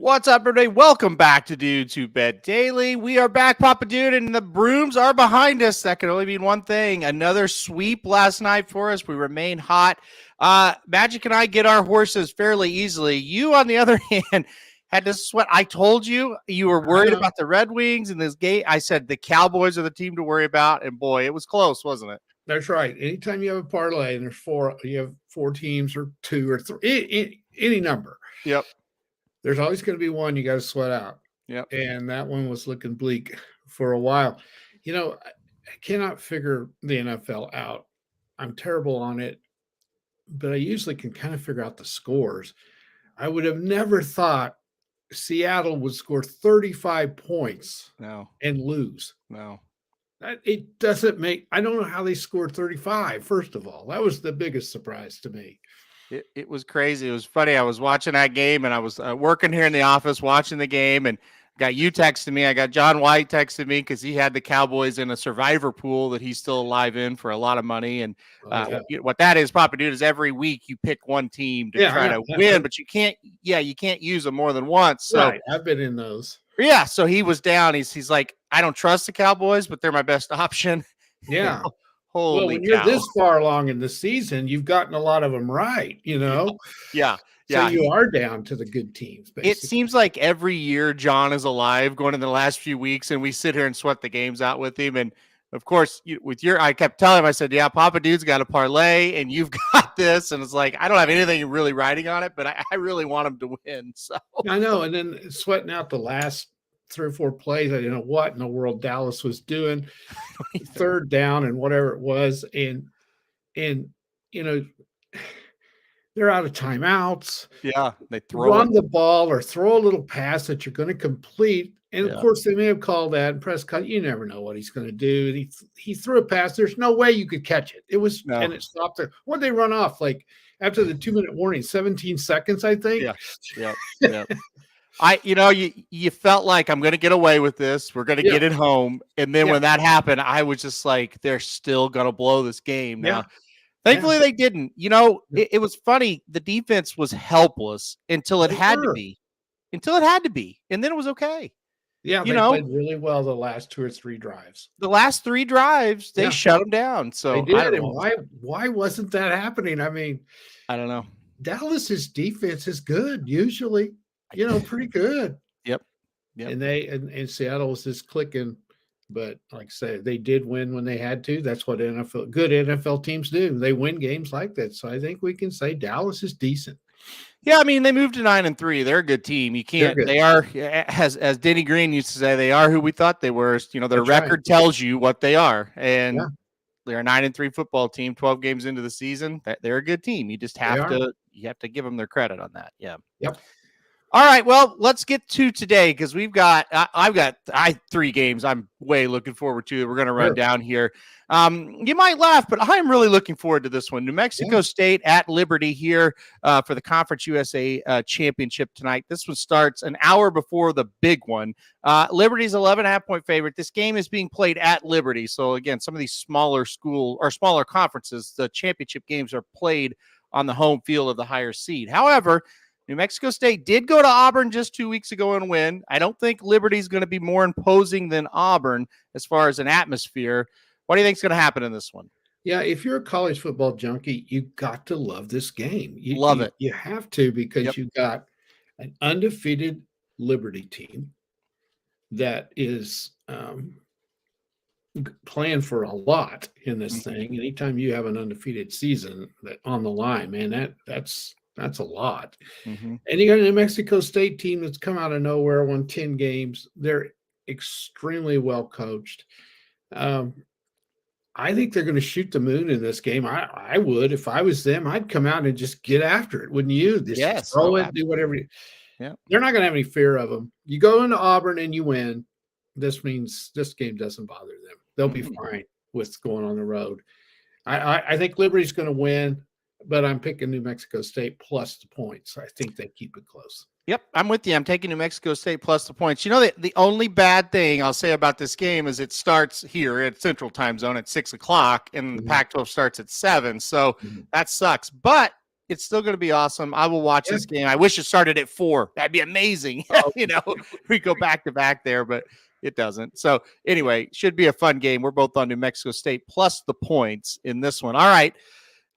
What's up, everybody? Welcome back to Dudes Who Bet Daily. We are back, Papa Dude, and the brooms are behind us. That can only mean one thing. Another sweep last night for us. We remain hot. Magic and I get our horses fairly easily. You, on the other hand, had to sweat. I told you were worried about the Red Wings in this game. I said the Cowboys are the team to worry about, and boy, it was close, wasn't it? That's right. Anytime you have a parlay and you have four teams or two or three, any number. Yep. There's always going to be one you got to sweat out. Yep. And that one was looking bleak for a while. You know, I cannot figure the NFL out. I'm terrible on it, but I usually can kind of figure out the scores. I would have never thought Seattle would score 35 points and lose. No. It doesn't make – I don't know how they scored 35, first of all. That was the biggest surprise to me. It was crazy. It was funny. I was watching that game, and I was working here in the office watching the game, and got you texting me. I got John White texting me because he had the Cowboys in a survivor pool that he's still alive in for a lot of money. And what that is, Papa Dude, is every week you pick one team to try to win, but you can't use them more than once. So right. I've been in those. Yeah, so he was down. He's like, I don't trust the Cowboys, but they're my best option. Yeah. Holy when you're this far along in the season, you've gotten a lot of them right, you know? Yeah. So you are down to the good teams, basically. It seems like every year John is alive going in the last few weeks, and we sit here and sweat the games out with him. And, of course, I kept telling him, I said, yeah, Papa Dude's got a parlay, and you've got this. And it's like, I don't have anything really riding on it, but I really want him to win. So I know. And then sweating out the last 3 or 4 plays. I didn't know what in the world Dallas was doing. Third down and whatever it was. And you know, they're out of timeouts. Yeah. They run the ball or throw a little pass that you're going to complete. And of course they may have called that and Prescott. You never know what he's going to do. He threw a pass. There's no way you could catch it. It was, and it stopped there. What'd they run off? Like after the 2-minute warning, 17 seconds, I think. Yeah. You felt like I'm going to get away with this. We're going to get it home. And then when that happened, I was just like, they're still going to blow this game. Now, thankfully they didn't. It was funny. The defense was helpless until it had to be. And then it was okay. Yeah, they played really well the last 2 or 3 drives. The last 3 drives, they shut them down. So they did. I don't know. Why wasn't that happening? I mean, I don't know. Dallas's defense is good usually. Pretty good. Yep. And and Seattle was just clicking, but like I said, they did win when they had to. That's what good NFL teams do. They win games like that. So I think we can say Dallas is decent. Yeah, I mean, they moved to 9-3. They're a good team. You can't. They are, as Denny Green used to say, they are who we thought they were. Their record tells you what they are, and they're a 9-3 football team. 12 games into the season, they're a good team. You just have to give them their credit on that. Yeah. Yep. All right, well, let's get to today because I've got 3 games I'm way looking forward to. We're going to run down here. You might laugh, but I'm really looking forward to this one. New Mexico State at Liberty here for the Conference USA Championship tonight. This one starts an hour before the big one. Liberty's 11.5-point favorite. This game is being played at Liberty. So, again, some of these smaller conferences, the championship games are played on the home field of the higher seed. However, New Mexico State did go to Auburn just 2 weeks ago and win. I don't think Liberty's going to be more imposing than Auburn as far as an atmosphere. What do you think is going to happen in this one? Yeah, if you're a college football junkie, you've got to love this game. Love it. You have to because you've got an undefeated Liberty team that is playing for a lot in this thing. Anytime you have an undefeated season on the line, man, that's a lot. And you got a New Mexico State team that's come out of nowhere, won 10 games. They're extremely well coached. I think they're going to shoot the moon in this game. I would. If I was them, I'd come out and just get after it, wouldn't you? Just throw it, do whatever. They're not going to have any fear of them. You go into Auburn and you win. This means this game doesn't bother them. They'll be fine with going on the road. I think Liberty's going to win. But I'm picking New Mexico State plus the points. I think they keep it close. Yep, I'm with you. I'm taking New Mexico State plus the points. The only bad thing I'll say about this game is it starts here at Central Time Zone at 6 o'clock, and the Pac-12 starts at 7. So that sucks. But It's still going to be awesome. I will watch this game. I wish it started at 4. That'd be amazing. We go back to back there, but it doesn't. So anyway, should be a fun game. We're both on New Mexico State plus the points in this one. All right.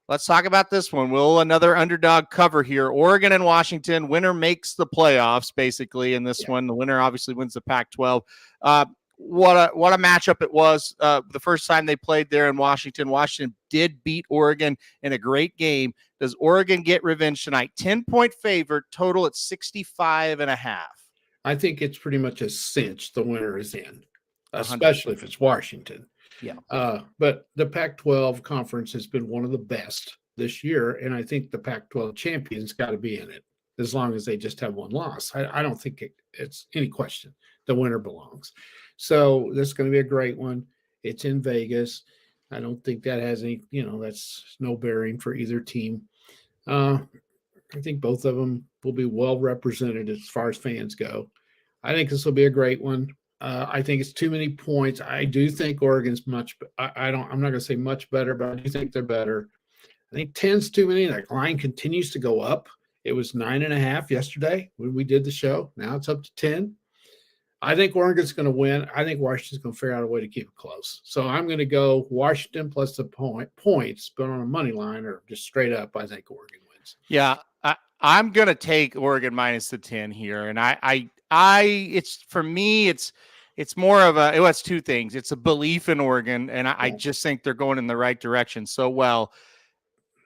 Let's talk about this one. Will another underdog cover here? Oregon and Washington. Winner makes the playoffs, basically, in this one. The winner obviously wins the Pac-12. What a matchup it was. The first time they played there in Washington. Washington did beat Oregon in a great game. Does Oregon get revenge tonight? 10-point favorite, total at 65.5. I think it's pretty much a cinch the winner is in, especially 100%. If it's Washington. Yeah. But the Pac-12 conference has been one of the best this year, and I think the Pac-12 champions got to be in it as long as they just have one loss. I don't think it's any question. The winner belongs. So this is going to be a great one. It's in Vegas. I don't think that has any, that's no bearing for either team. I think both of them will be well represented as far as fans go. I think this will be a great one. I think it's too many points. I do think Oregon's I'm not going to say much better, but I do think they're better. I think 10's too many. That line continues to go up. It was 9.5 yesterday when we did the show. Now it's up to 10. I think Oregon's going to win. I think Washington's going to figure out a way to keep it close. So I'm going to go Washington plus the points, but on a money line or just straight up, I think Oregon wins. Yeah, I'm going to take Oregon minus the 10 here. And for me, it's more of it's two things. It's a belief in Oregon, and I just think they're going in the right direction so well.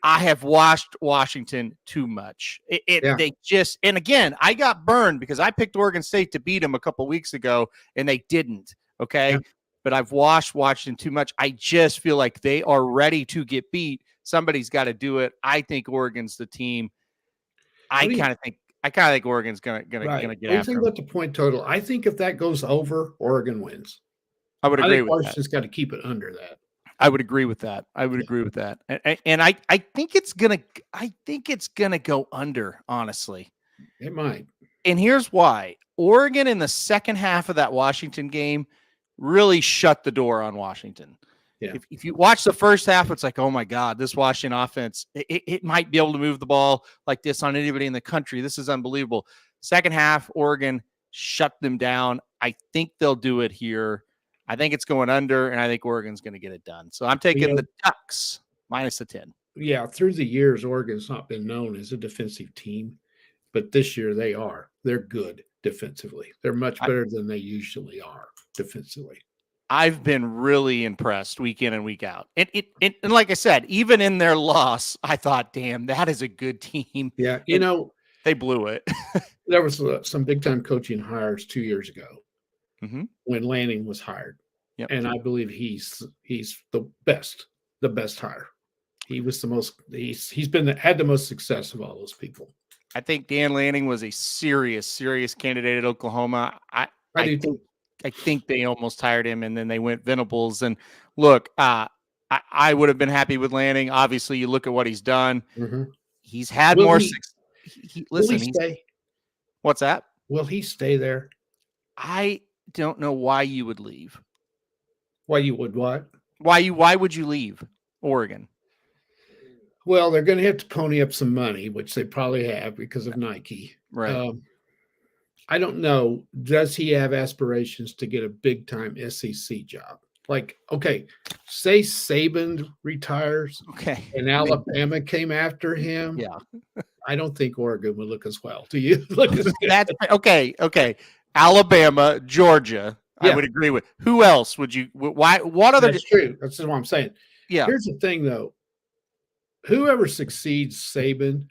I have watched Washington too much. They just, and again, I got burned because I picked Oregon State to beat them a couple weeks ago, and they didn't. Okay. Yeah. But I've watched Washington too much. I just feel like they are ready to get beat. Somebody's got to do it. I think Oregon's the team. I kind of think Oregon's gonna get after. What do you think about the point total? I think if that goes over, Oregon wins. I would agree with Washington's got to keep it under that. I would agree with that. And I think it's gonna go under, honestly. It might. And here's why. Oregon in the second half of that Washington game really shut the door on Washington. Yeah. If you watch the first half, it's like, oh my God, this Washington offense, it might be able to move the ball like this on anybody in the country. This is unbelievable. Second half, Oregon shut them down. I think they'll do it here. I think it's going under, and I think Oregon's going to get it done. So I'm taking the Ducks minus the 10. Yeah, through the years, Oregon's not been known as a defensive team, but this year they are. They're good defensively. They're much better than they usually are defensively. I've been really impressed week in and week out. And like I said, even in their loss, I thought, damn, that is a good team. Yeah, they blew it. There was some big-time coaching hires 2 years ago. Mm-hmm. When Lanning was hired. Yep. And I believe he's the best hire. He was the most, had the most success of all those people. I think Dan Lanning was a serious candidate at Oklahoma. I think they almost hired him, and then they went Venables. And look, I would have been happy with Lanning. Obviously, you look at what he's done. Mm-hmm. He's had more success. Will he stay? What's that? Will he stay there? I don't know why you would leave. Why you would what? Why would you leave Oregon? Well, they're going to have to pony up some money, which they probably have because of Nike. Right. I don't know. Does he have aspirations to get a big time SEC job? Like, okay, say Saban retires. Okay. And Alabama came after him. Yeah. I don't think Oregon would look as well. Do you look as good? That's okay. Alabama, Georgia, yeah. I would agree with. Who else would you? Why? What other? That's true. That's what I'm saying. Yeah. Here's the thing, though. Whoever succeeds Saban,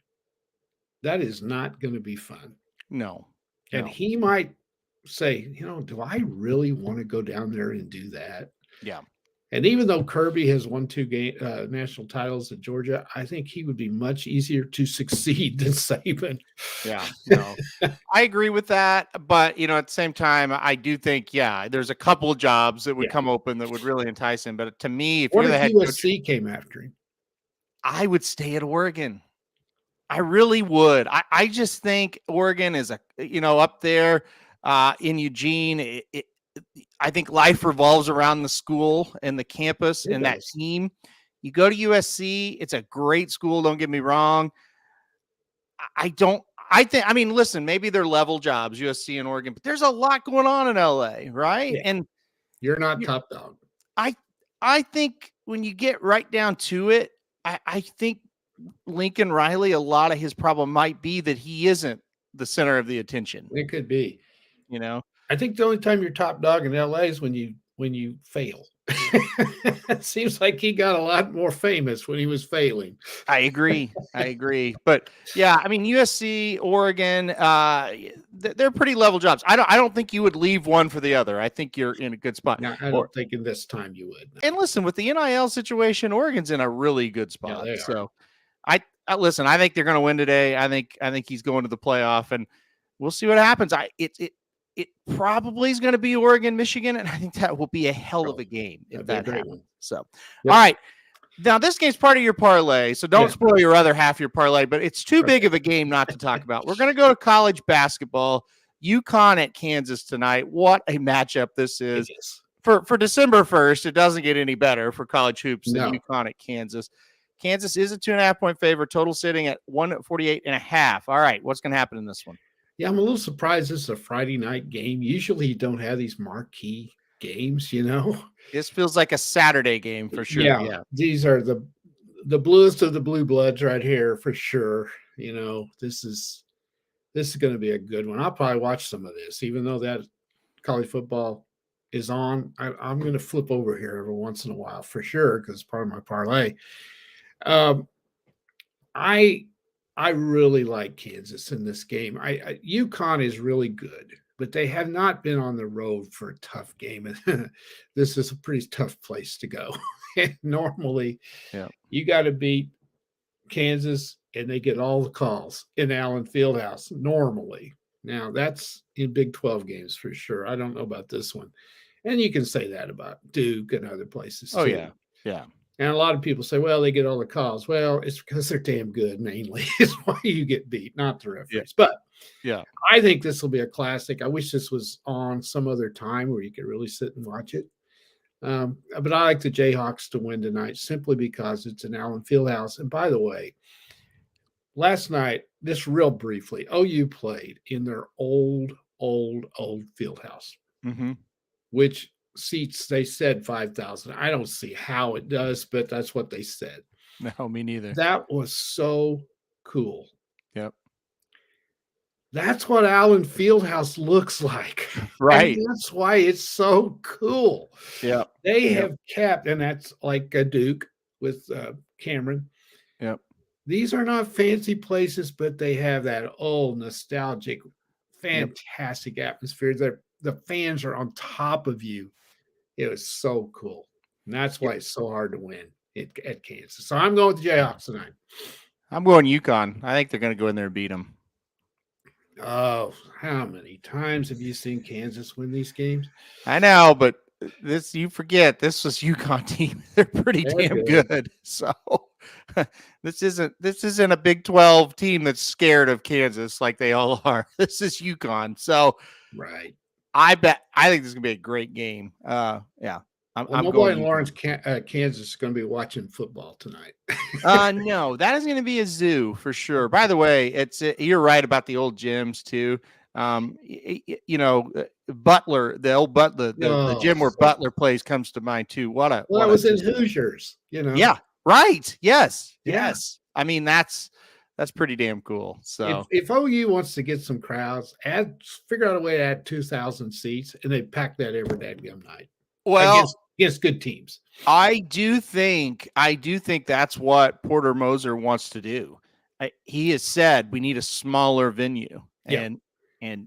that is not going to be fun. No. And he might say, do I really want to go down there and do that? Yeah. And even though Kirby has won 2 national titles at Georgia, I think he would be much easier to succeed than Saban. Yeah, no, I agree with that. But, at the same time, I do think, there's a couple of jobs that would come open that would really entice him. But to me, if you're the head coach, USC came after him, I would stay at Oregon. I really would. I just think Oregon is up there in Eugene. I think life revolves around the school and the campus and that team. You go to USC, it's a great school. Don't get me wrong. I mean, listen, maybe they're level jobs, USC and Oregon, but there's a lot going on in LA, right? Yeah. And you're not top dog. I think when you get right down to it, I think Lincoln Riley, a lot of his problem might be that he isn't the center of the attention. It could be. You know, I think the only time you're top dog in LA is when you fail. It seems like he got a lot more famous when he was failing. I agree. But yeah, I mean, USC, Oregon, they're pretty level jobs. I don't think you would leave one for the other. I think you're in a good spot. No, I don't think in this time you would. And listen, with the NIL situation, Oregon's in a really good spot. Yeah, so I listen, I think they're going to win today. I think he's going to the playoff, and we'll see what happens. It probably is going to be Oregon, Michigan, and I think that will be a hell of a game if that happens. So, all right. Now, this game's part of your parlay, so don't spoil your other half of your parlay, but it's too big of a game not to talk about. We're going to go to college basketball. UConn at Kansas tonight. What a matchup this is. For December 1st, it doesn't get any better for college hoops than UConn at Kansas. Kansas is a 2.5-point favorite, total sitting at 148.5. All right, what's going to happen in this one? Yeah, I'm a little surprised this is a Friday night game. Usually you don't have these marquee games, you know. This feels like a Saturday game for sure. Yeah. These are the bluest of the blue bloods right here for sure. You know, this is going to be a good one. I'll probably watch some of this, even though that college football is on. I'm going to flip over here every once in a while for sure because it's part of my parlay. I really like Kansas in this game. UConn is really good, but they have not been on the road for a tough game. And this is a pretty tough place to go. Normally, you got to beat Kansas, and they get all the calls in Allen Fieldhouse normally. Now, that's in Big 12 games for sure. I don't know about this one. And you can say that about Duke and other places too. Oh, yeah. Yeah. And a lot of people say, well, they get all the calls. Well, it's because they're damn good, mainly. Is why you get beat, not the referees. But I think this will be a classic. I wish this was on some other time where you could really sit and watch it. But I like the Jayhawks to win tonight simply because it's an Allen Fieldhouse. And by the way, last night, just real briefly, OU played in their old Fieldhouse, which seats, they said 5,000. I don't see how it does, but that's what they said. No, me neither. That was so cool. Yep. That's what Allen Fieldhouse looks like. Right. And that's why it's so cool. Yeah. They have kept, and that's like a Duke with Cameron. Yep. These are not fancy places, but they have that old nostalgic, fantastic atmosphere. The fans are on top of you. It was so cool. And that's why it's so hard to win at Kansas. So I'm going with the Jayhawks tonight. I'm going UConn. I think they're going to go in there and beat them. Oh, how many times have you seen Kansas win these games? I know, but you forget this was UConn team. They're pretty damn good. So this isn't a Big 12 team that's scared of Kansas like they all are. This is UConn. So right. I think this is gonna be a great game. I'm going in Lawrence, Kansas is going to be watching football tonight. No, that is going to be a zoo for sure. By the way, you're right about the old gyms too. Butler, the old Butler, the gym where Butler plays comes to mind too. That was in Hoosiers, Yeah, right. Yes. I mean, that's pretty damn cool. So if OU wants to get some crowds, figure out a way to add 2,000 seats, and they pack that every damn night. Well, against good teams. I do think that's what Porter Moser wants to do. He has said we need a smaller venue, and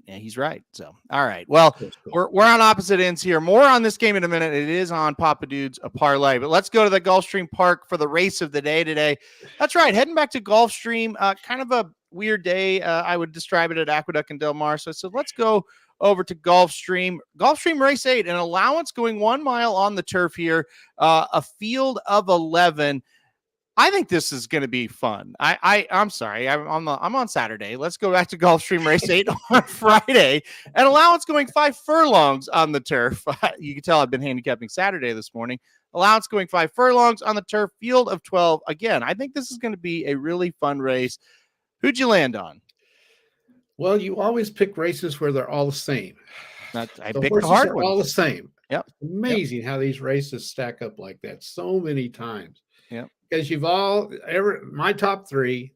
he's right. So, all right. Well, cool. we're on opposite ends here. More on this game in a minute. It is on Papa Dude's a parlay, but let's go to the Gulfstream Park for the race of the day today. That's right. Heading back to Gulfstream. Kind of a weird day. I would describe it at Aqueduct and Del Mar. So I said, let's go over to Gulfstream race 8, an allowance going 1 mile on the turf here, a field of 11. I think this is going to be fun. I'm sorry. I'm on Saturday. Let's go back to Gulfstream race 8 on Friday, an allowance going 5 furlongs on the turf. You can tell I've been handicapping Saturday this morning. Allowance going 5 furlongs on the turf, field of 12. Again, I think this is going to be a really fun race. Who'd you land on? Well, you always pick races where they're all the same. I the picked horses the hard are ones. all the same. Yep. Amazing how these races stack up like that so many times. Yeah. Because my top three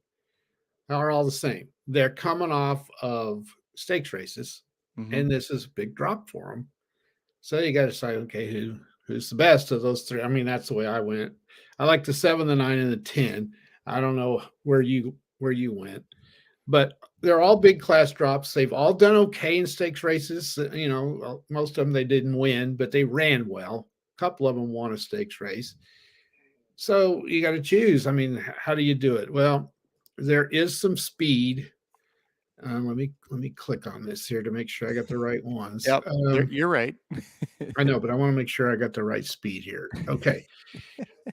are all the same. They're coming off of stakes races, and this is a big drop for them. So you got to decide, okay, who's the best of those three? I mean, that's the way I went. I like the 7, the 9, and the 10. I don't know where you went, but they're all big class drops. They've all done okay in stakes races. You know, most of them they didn't win, but they ran well. A couple of them won a stakes race. So you got to choose. I mean, how do you do it? Well, there is some speed. Let me click on this here to make sure I got the right ones. Yep, you're right. I know, but I want to make sure I got the right speed here. Okay.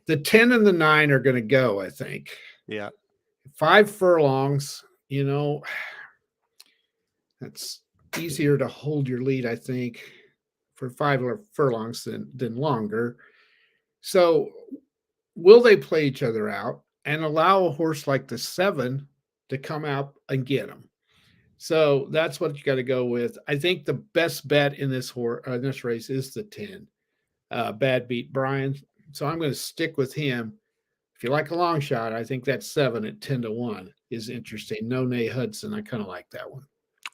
The 10 and the 9 are going to go, I think. Yeah. 5 furlongs, you know, that's easier to hold your lead, I think, for 5 furlongs than longer. So will they play each other out and allow a horse like the 7 to come out and get them? So that's what you got to go with. I think the best bet in this race is the 10. Bad Beat Brian. So I'm going to stick with him. If you like a long shot, I think that 7 at 10-1 is interesting. No Nay Hudson. I kind of like that one.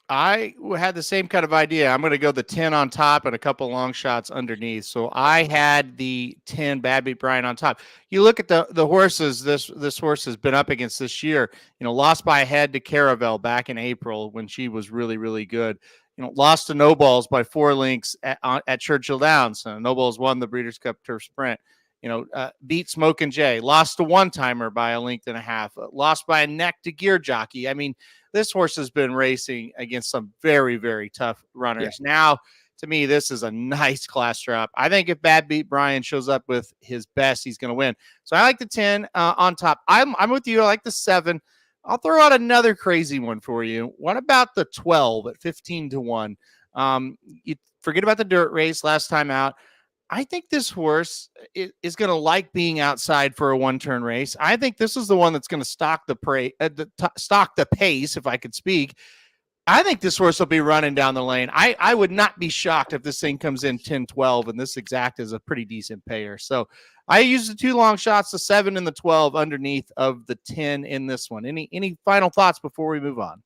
I had the same kind of idea. I'm going to go the 10 on top and a couple long shots underneath. So I had the 10 Bad Beat Brian on top. You look at the horses this horse has been up against this year. You know, lost by a head to Caravel back in April when she was really, really good. You know, lost to No Balls by 4 lengths at Churchill Downs. No Balls won the Breeders' Cup Turf Sprint. You know, beat Smoke and Jay. Lost to One Timer by a length and a half. Lost by a neck to Gear Jockey. I mean, this horse has been racing against some very, very tough runners. Yeah. Now, to me, this is a nice class drop. I think if Bad Beat Brian shows up with his best, he's going to win. So I like the 10 on top. I'm with you. I like the 7. I'll throw out another crazy one for you. What about the 12 at 15-1? You forget about the dirt race last time out. I think this horse is going to like being outside for a one-turn race. I think this is the one that's going to stock the pace, if I could speak. I think this horse will be running down the lane. I would not be shocked if this thing comes in 10-12, and this exact is a pretty decent payer. So I use the 2 long shots, the 7 and the 12 underneath of the 10 in this one. Any final thoughts before we move on?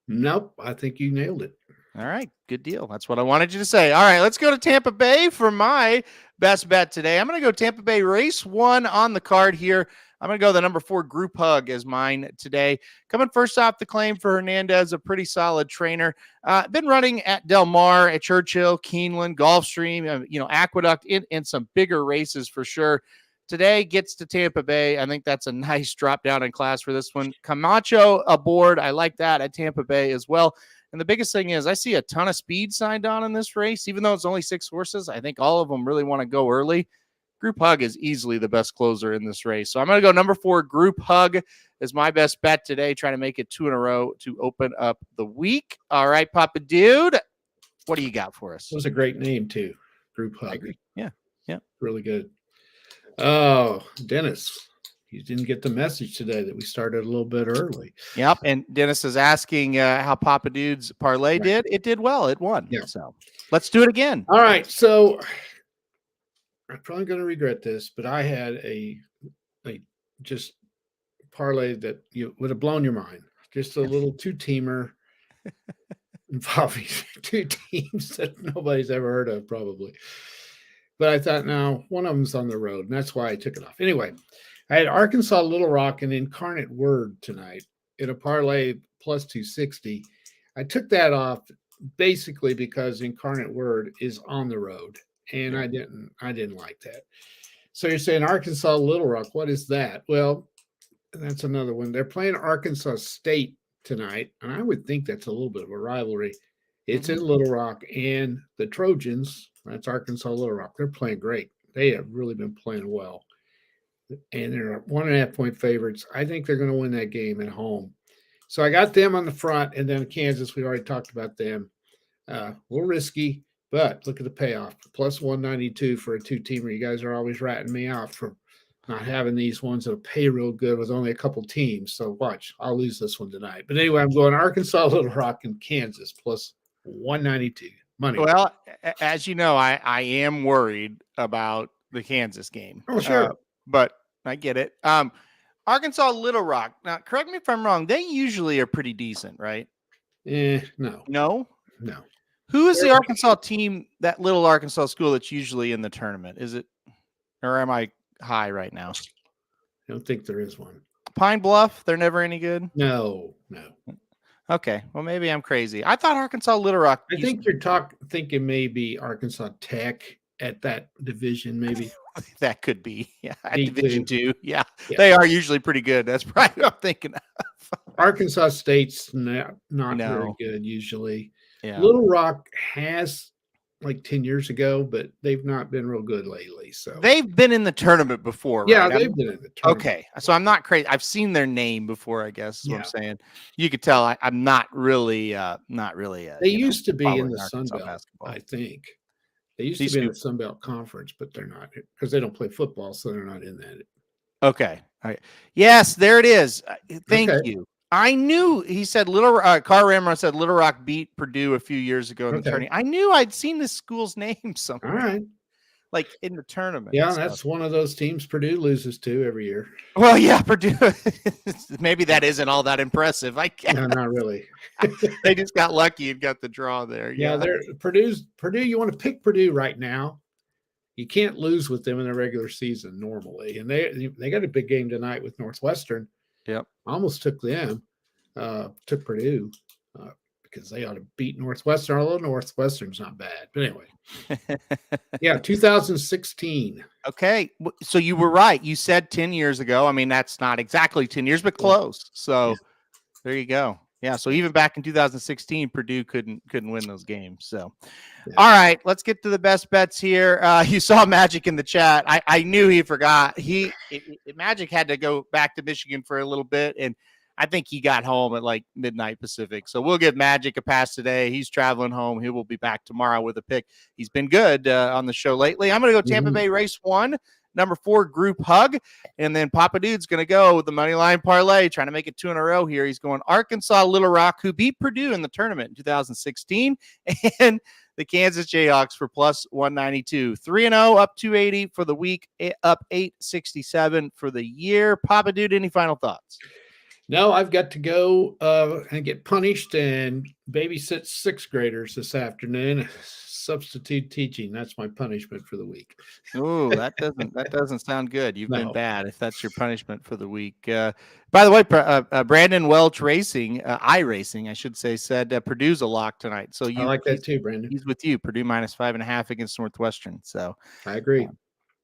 Nope. I think you nailed it. All right, good deal. That's what I wanted you to say. All right, let's go to Tampa Bay for my best bet today. I'm going to go Tampa Bay race 1 on the card here. I'm going to go the number 4 Group Hug as mine today. Coming first off the claim for Hernandez, a pretty solid trainer. Been running at Del Mar, at Churchill, Keeneland, Gulfstream, Aqueduct in some bigger races for sure. Today gets to Tampa Bay. I think that's a nice drop down in class for this one. Camacho aboard. I like that at Tampa Bay as well. And the biggest thing is I see a ton of speed signed on in this race. Even though it's only 6 horses, I think all of them really want to go early. Group Hug is easily the best closer in this race. So I'm going to go number 4, Group Hug is my best bet today. Trying to make it 2 in a row to open up the week. All right, Papa Dude, what do you got for us? It was a great name too. Group Hug. I agree. Yeah. Really good. Oh, Dennis. You didn't get the message today that we started a little bit early. Yep. And Dennis is asking how Papa Dude's parlay did. It did well. It won. Yeah. So let's do it again. All right. So I'm probably going to regret this, but I had a just parlay that would have blown your mind. Just a little 2-teamer involving 2 teams that nobody's ever heard of, probably. But I thought, no, one of them's on the road, and that's why I took it off. Anyway, I had Arkansas Little Rock and Incarnate Word tonight in a parlay plus 260. I took that off basically because Incarnate Word is on the road, and I didn't like that. So you're saying Arkansas Little Rock, what is that? Well, that's another one. They're playing Arkansas State tonight, and I would think that's a little bit of a rivalry. It's in Little Rock, and the Trojans, that's Arkansas Little Rock, they're playing great. They have really been playing well. And they're 1.5 point favorites. I think they're going to win that game at home. So I got them on the front, and then Kansas, we already talked about them. A little risky, but look at the payoff. Plus 192 for a 2-teamer. You guys are always ratting me out for not having these ones that'll pay real good with only a couple teams. So watch, I'll lose this one tonight. But anyway, I'm going Arkansas, Little Rock, and Kansas plus 192 money. Well, as you know, I am worried about the Kansas game. Oh, sure. But I get it. Arkansas, Little Rock. Now, correct me if I'm wrong. They usually are pretty decent, right? No. No? No. Who is the Arkansas team, that little Arkansas school that's usually in the tournament? Is it, or am I high right now? I don't think there is one. Pine Bluff, they're never any good? No. Okay, well, maybe I'm crazy. I thought Arkansas Little Rock. I think you're thinking maybe Arkansas Tech at that division, maybe. That could be. Yeah, at Division 2. Yeah, yeah, they are usually pretty good. That's probably what I'm thinking of. Arkansas State's not very good usually. Yeah. Little Rock has like 10 years ago, but they've not been real good lately. So they've been in the tournament before, yeah, right? they've been in the tournament. Okay, so I'm not crazy. I've seen their name before, I guess is what I'm saying. You could tell I'm not really. They used to be in the Sun Belt, basketball. I think. They used to be in the Sun Belt Conference, but they're not because they don't play football, so they're not in that. Okay. All right. Yes, there it is. Thank you. I knew he said Car Rammer said Little Rock beat Purdue a few years ago in the tournament. I knew I'd seen this school's name somewhere. All right. Like in the tournament. Yeah, that's one of those teams Purdue loses to every year. Well, yeah, Purdue. Maybe that isn't all that impressive. I can't. No, not really. They just got lucky and got the draw there. Yeah, they're Purdue. You want to pick Purdue right now. You can't lose with them in the regular season normally. And they got a big game tonight with Northwestern. Yep. I almost took them, took Purdue because they ought to beat Northwestern, although Northwestern's not bad. But anyway, yeah, 2016. Okay. So you were right. You said 10 years ago. I mean, that's not exactly 10 years, but close. So there you go. Yeah. So even back in 2016, Purdue couldn't win those games. So, all right, let's get to the best bets here. You saw Magic in the chat. I knew he forgot. Magic had to go back to Michigan for a little bit, and I think he got home at like midnight Pacific. So we'll give Magic a pass today. He's traveling home. He will be back tomorrow with a pick. He's been good on the show lately. I'm going to go Tampa Bay race 1. Number 4, group hug. And then Papa Dude's going to go with the money line parlay, trying to make it 2 in a row here. He's going Arkansas Little Rock, who beat Purdue in the tournament in 2016, and the Kansas Jayhawks for plus 192. 3-0, up 280 for the week, up 867 for the year. Papa Dude, any final thoughts? No, I've got to go and get punished and babysit 6th graders this afternoon. Substitute teaching. That's my punishment for the week. Oh, that doesn't sound good. You've been bad if that's your punishment for the week. By the way, Brandon Welch Racing, iRacing, I should say, said Purdue's a lock tonight. So I like that too, Brandon. He's with you. Purdue minus 5.5 against Northwestern. So I agree.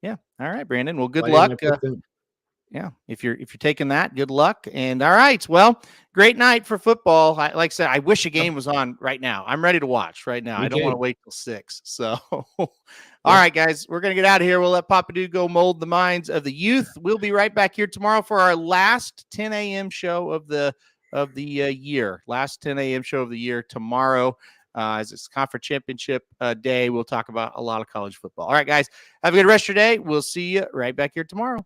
Yeah. All right, Brandon. Well, good luck. Yeah, if you're taking that, good luck. And all right, well, great night for football. Like I said, I wish a game was on right now. I'm ready to watch right now. I don't want to wait till 6. So, all right, guys, we're gonna get out of here. We'll let Papa Dude go mold the minds of the youth. We'll be right back here tomorrow for our last 10 a.m. show of the year. Last 10 a.m. show of the year tomorrow. As it's conference championship day, we'll talk about a lot of college football. All right, guys, have a good rest of your day. We'll see you right back here tomorrow.